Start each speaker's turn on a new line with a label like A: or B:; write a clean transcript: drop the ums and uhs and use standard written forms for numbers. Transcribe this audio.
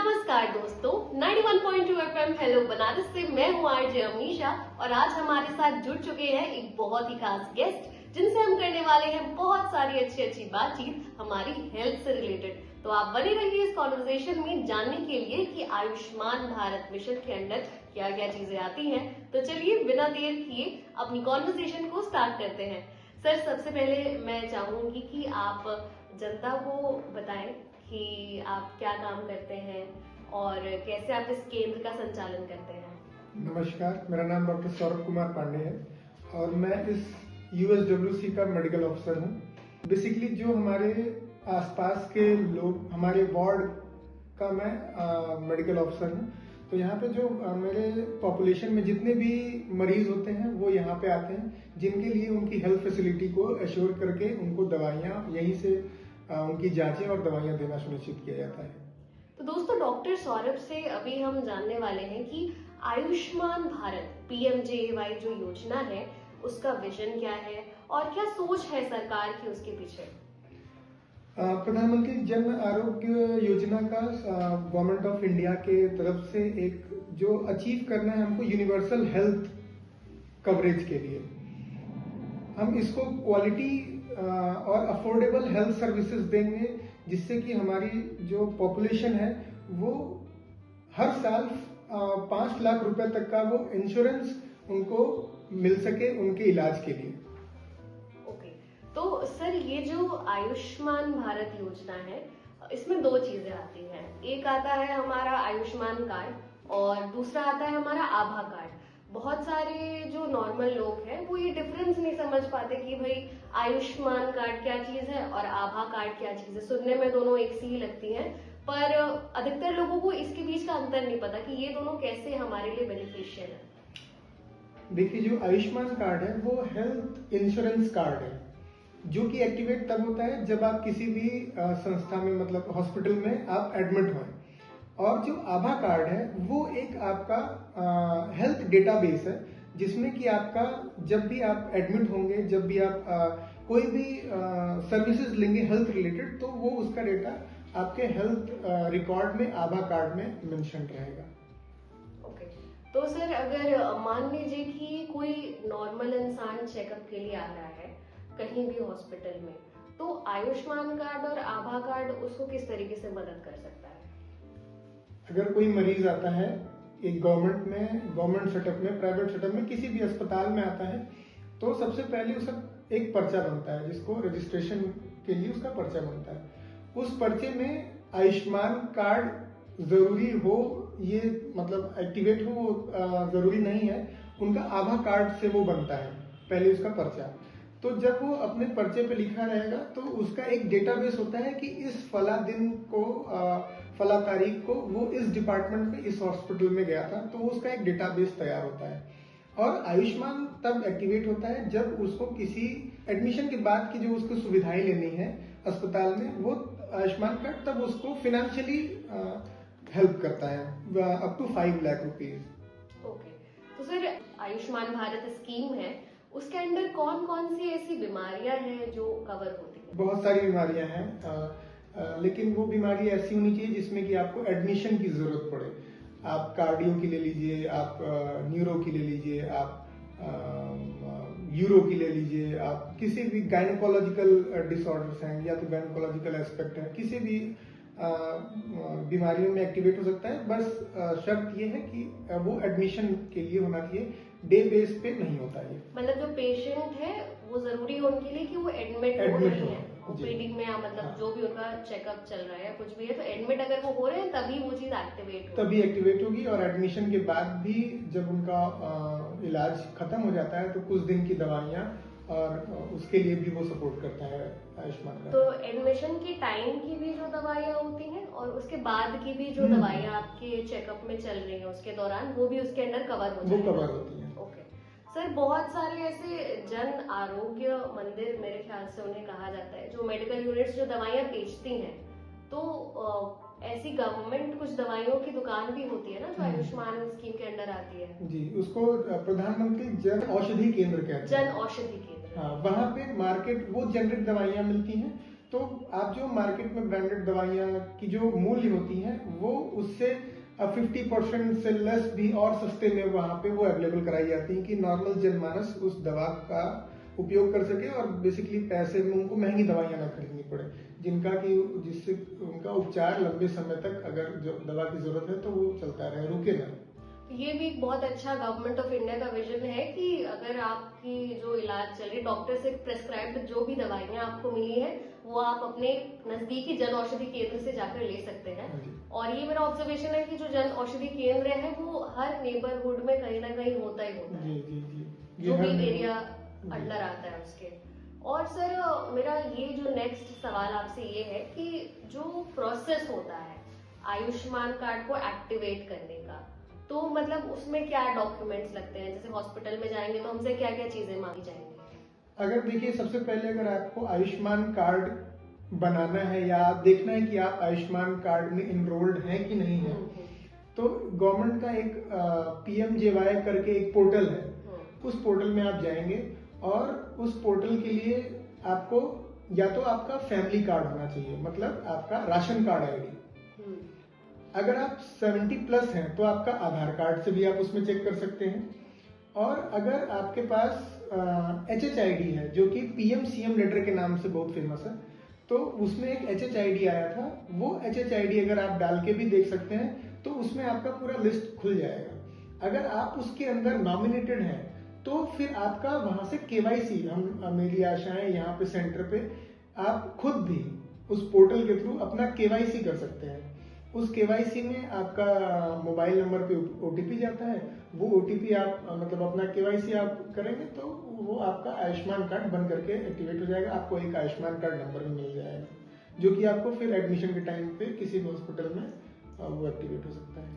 A: नमस्कार दोस्तों, 91.2 FM hello Banaras से मैं हूँ आरजे अमीशा और आज हमारे साथ जुड़ चुके हैं एक बहुत ही खास गेस्ट जिनसे हम करने वाले हैं बहुत सारी अच्छी बातचीत हमारी हेल्थ से रिलेटेड। तो आप बने रहिए इस कॉन्वर्सेशन में जानने के लिए कि आयुष्मान भारत मिशन के अंडर क्या क्या चीजें आती हैं। तो चलिए बिना देर किए अपनी कॉन्वर्सेशन को स्टार्ट करते हैं। सर, सबसे पहले मैं चाहूंगी कि आप जनता को बताएं कि आप क्या काम करते हैं और कैसे आप इस केंद्र का संचालन करते हैं।
B: नमस्कार, मेरा नाम डॉक्टर सौरभ कुमार पांडे है और मैं इस USWC का मेडिकल ऑफिसर हूँ। बेसिकली जो हमारे आसपास के लोग, हमारे वार्ड का मैं मेडिकल ऑफिसर हूँ। तो यहाँ पे जो मेरे पॉपुलेशन में जितने भी मरीज होते हैं वो यहाँ पे आते हैं, जिनके लिए उनकी हेल्थ फैसिलिटी को एश्योर करके उनको दवाइयाँ यहीं से उनकी जांचें और दवाइयाँ देना सुनिश्चित किया जाता है।
A: तो दोस्तों, डॉक्टर सौरभ से अभी हम जानने वाले हैं कि आयुष्मान भारत PMJAY जो योजना है उसका विजन क्या है और क्या सोच है सरकार की उसके पीछे।
B: प्रधानमंत्री जन आरोग्य योजना का गवर्नमेंट ऑफ इंडिया के तरफ से एक जो अचीव करना है हमको यूनिवर्सल हेल्थ कवरेज के लिए, हम इसको क्वालिटी और अफोर्डेबल हेल्थ सर्विसेज देंगे, जिससे कि हमारी जो पॉपुलेशन है वो हर साल 5 लाख रुपए तक का वो इंश्योरेंस उनको मिल सके उनके इलाज के लिए।
A: ओके, तो सर ये जो आयुष्मान भारत योजना है इसमें दो चीजें आती हैं। एक आता है हमारा आयुष्मान कार्ड और दूसरा आता है हमारा आभा कार्ड। बहुत सारे जो नॉर्मल लोग हैं वो ये डिफरेंस नहीं समझ पाते कि भाई आयुष्मान कार्ड क्या चीज है और आभा कार्ड क्या चीज है। सुनने में दोनों एक सी ही लगती हैं, पर अधिकतर लोगों को इसके बीच का अंतर नहीं पता कि ये दोनों कैसे हमारे लिए बेनिफिशियल है।
B: देखिए, जो आयुष्मान कार्ड है वो हेल्थ इंश्योरेंस कार्ड है, जो कि एक्टिवेट तब होता है जब आप किसी भी संस्था में, मतलब हॉस्पिटल में आप एडमिट हो। और जो आभा कार्ड है वो एक आपका हेल्थ डेटाबेस है, जिसमें कि आपका जब भी आप एडमिट होंगे, जब भी आप कोई भी सर्विसेज लेंगे हेल्थ रिलेटेड, तो वो उसका डेटा आपके हेल्थ रिकॉर्ड में, आभा कार्ड में मेंशन रहेगा।
A: ओके, तो सर अगर मान लीजिए कि कोई नॉर्मल इंसान चेकअप के लिए आ रहा है कहीं भी हॉस्पिटल में, तो आयुष्मान कार्ड और आभा कार्ड उसको किस तरीके से मदद कर सकता है।
B: अगर कोई मरीज आता है एक गवर्नमेंट सेटअप में, प्राइवेट सेटअप में, किसी भी अस्पताल में आता है, तो सबसे पहले उसका एक पर्चा बनता है, जिसको रजिस्ट्रेशन के लिए उसका पर्चा बनता है। उस पर्चे में आयुष्मान कार्ड जरूरी हो, ये मतलब एक्टिवेट हो जरूरी नहीं है, उनका आभा कार्ड से वो बनता है पहले उसका पर्चा। तो जब वो अपने पर्चे पे लिखा रहेगा तो उसका एक डेटाबेस होता है कि इस फला दिन को, फला तारीख को वो इस डिपार्टमेंट में, इस हॉस्पिटल में गया था, तो उसका एक डेटाबेस तैयार होता है। और आयुष्मान तब एक्टिवेट होता है जब उसको किसी एडमिशन के बाद की जो उसको सुविधाएं लेनी है अस्पताल में, वो आयुष्मान कार्ड तब उसको फिनेंशियली हेल्प करता है up to 5 lakh rupees.
A: Okay, तो सर आयुष्मान भारत स्कीम है, उसके अंदर कौन कौन सी ऐसी बीमारियां हैं जो कवर होती है।
B: बहुत सारी बीमारियां हैं, लेकिन वो बीमारी ऐसी होनी चाहिए जिसमें कि आपको एडमिशन की जरूरत पड़े। आप कार्डियो की ले लीजिए, आप न्यूरो की ले लीजिए, आप यूरो की ले लीजिए, आप किसी भी गायनोकोलॉजिकल डिसऑर्डर्स हैं या तो गायनोकोलॉजिकल एस्पेक्ट है, किसी भी बीमारियों में एक्टिवेट हो सकता है। बस शर्त ये है कि वो एडमिशन के लिए होना चाहिए, डे बेस पे नहीं होता है। मतलब
A: जो पेशेंट है वो जरूरी है उनके लिए कि वो एडमिट हो रही है ओपीडी में, या मतलब हाँ। जो भी उनका चेकअप चल रहा है कुछ भी है, तो एडमिट अगर वो हो रहे हैं तभी वो चीज एक्टिवेट होगी। और एडमिशन के बाद भी जब उनका इलाज खत्म हो जाता है तो कुछ दिन की दवाइयाँ और उसके लिए भी वो सपोर्ट करता है आयुष्मान कार्ड। तो एडमिशन के टाइम की भी जो दवाइयाँ होती हैं और उसके बाद की भी जो दवाइयाँ आपके चेकअप में चल रही हैं उसके दौरान, वो भी उसके अंदर कवर
B: होती है।
A: ओके सर, बहुत सारे ऐसे जन आरोग्य मंदिर मेरे ख्याल से उन्हें कहा जाता है, जो मेडिकल यूनिट्स जो दवाइयाँ बेचती हैं, तो ऐसी गवर्नमेंट कुछ दवाइयों की दुकान भी होती है ना जो आयुष्मान स्कीम के अंडर आती है।
B: जी, उसको प्रधानमंत्री जन औषधि केंद्र कहते हैं।
A: जन औषधि केंद्र,
B: हाँ, वहाँ पे मार्केट वो जेनरिक दवाइयाँ मिलती हैं। तो आप जो मार्केट में ब्रांडेड दवाइयाँ की जो मूल्य होती हैं वो उससे 50% से लेस भी और सस्ते में वहाँ पे वो अवेलेबल कराई जाती हैं कि नॉर्मल जनमानस उस दवा का उपयोग कर सके और बेसिकली पैसे में उनको महंगी दवाइयाँ ना खरीदनी पड़े, जिससे उनका उपचार लंबे समय तक अगर जो दवा की जरूरत है तो वो चलता रहे, रुके ना।
A: ये भी एक बहुत अच्छा गवर्नमेंट ऑफ इंडिया का विजन है कि अगर आपकी जो इलाज चल रही है डॉक्टर से प्रेस्क्राइब्ड जो भी दवाइयां आपको मिली है वो आप अपने नजदीकी जन औषधि केंद्र से जाकर ले सकते हैं। और ये मेरा ऑब्जर्वेशन है कि जो जन औषधि केंद्र है वो हर नेबरहुड में कहीं ना कहीं होता ही होता है, जो भी एरिया अंडर आता है उसके। और सर मेरा ये जो नेक्स्ट सवाल आपसे ये है कि जो प्रोसेस होता है आयुष्मान कार्ड को एक्टिवेट करने का, तो मतलब उसमें क्या डॉक्यूमेंट्स लगते हैं? जैसे हॉस्पिटल में जाएंगे तो हमसे क्या क्या चीजें मांगी जाएंगी?
B: अगर देखिए, सबसे पहले अगर आपको आयुष्मान कार्ड बनाना है या देखना है कि आप आयुष्मान कार्ड में इनरोल्ड हैं कि नहीं है, तो गवर्नमेंट का एक PMJY करके एक पोर्टल है, उस पोर्टल में आप जाएंगे और उस पोर्टल के लिए आपको या तो आपका फैमिली कार्ड होना चाहिए, मतलब आपका राशन कार्ड आईडी। अगर आप 70+ हैं तो आपका आधार कार्ड से भी आप उसमें चेक कर सकते हैं। और अगर आपके पास HHID है, जो कि PM-CM लेटर के नाम से बहुत फेमस है, तो उसमें एक HHID आया था, वो HHID अगर आप डाल के भी देख सकते हैं तो उसमें आपका पूरा लिस्ट खुल जाएगा। अगर आप उसके अंदर नॉमिनेटेड हैं तो फिर आपका वहां से KYC, मेरी आशाएं यहाँ पे सेंटर पे आप खुद भी उस पोर्टल के थ्रू अपना KYC कर सकते हैं। उस KYC में आपका मोबाइल नंबर पे OTP जाता है, वो OTP आप मतलब अपना KYC आप करेंगे तो वो आपका आयुष्मान कार्ड बन करके एक्टिवेट हो जाएगा। आपको एक आयुष्मान कार्ड नंबर भी मिल जाएगा, जो कि आपको फिर एडमिशन के टाइम पे किसी भी हॉस्पिटल में वो एक्टिवेट हो सकता है।